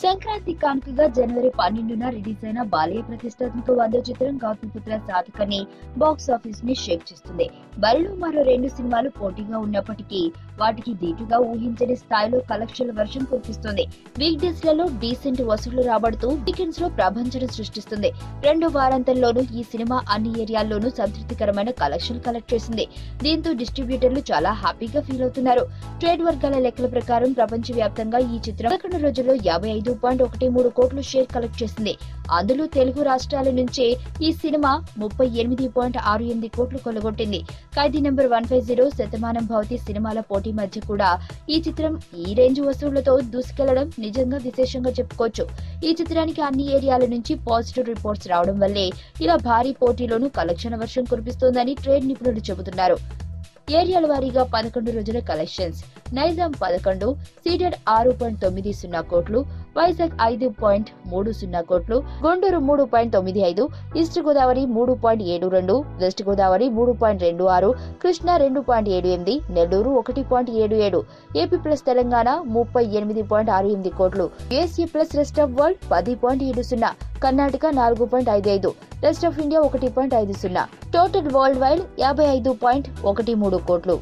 సంక్రాంతి కానుకగా జనవరి 12న రిలీజ్ అయిన బాలయ్య ప్రతిష్టాత్మక 100వ చిత్రం గౌతమిపుత్ర సాధకని బాక్స్ ఆఫీస్ ని షేక్ చేస్తుంది. బరిలో మరో 2 సినిమాలు పోటీగా ఉన్నప్పటికీ వాటికి దీటుగా ఊహించని స్థాయిలో కలెక్షన్ల వర్షం కురిపిస్తుంది. వీక్ డేస్ లలో డీసెంట్ వసూళ్లు రాబడుతూ వీకెండ్స్ లో ప్రభంజనం సృష్టిస్తుంది. రెండో వారాంతంలోనూ ఈ సినిమా అన్ని ఏరియాల్లోనూ సంతృప్తికరమైన కలెక్షన్ కలెక్ట్ చేసింది. దీంతో డిస్ట్రిబ్యూటర్లు చాలా హ్యాపీగా ఫీల్ అవుతున్నారు. ట్రేడ్ వర్గాల లెక్కల ప్రకారం ప్రపంచ వ్యాప్తంగా ఈ చిత్రం 11 రోజుల్లో 55.13 కోట్ల షేర్ కలెక్ట్ చేసింది. అందులో తెలుగు రాష్ట్రాల నుంచే ఈ సినిమా 38.68 కోట్లు కొల్లగొట్టింది. ఖైదీ నంబర్ 150, శతమానం భవతి సినిమాల పోటీ మధ్య కూడా ఈ చిత్రం ఈ రేంజ్ వసూళ్లతో దూసుకెళ్లడం నిజంగా విశేషంగా చెప్పుకోవచ్చు. ఈ చిత్రానికి అన్ని ఏరియాల నుంచి పాజిటివ్ రిపోర్ట్స్ రావడం వల్లే ఇలా భారీ పోటీలోనూ కలెక్షన్ వర్షం కురిపిస్తోందని ట్రేడ్ నిపుణులు చెబుతున్నారు. ఏరియాల వారీగా 11 రోజుల కలెక్షన్స్: నైజాం 11, సీడెడ్ 6.90 కోట్లు, వైజాగ్ 5.30 కోట్లు, Guntur 3.95, east Godavari 3.72, west Godavari 3.26, Krishna 2.78, Nellore 1.77, AP plus Telangana 38.68 కోట్లు, USA plus rest of world 10.70, Karnataka 4.55, rest of India 1.50, total world wide 55.13 కోట్లు.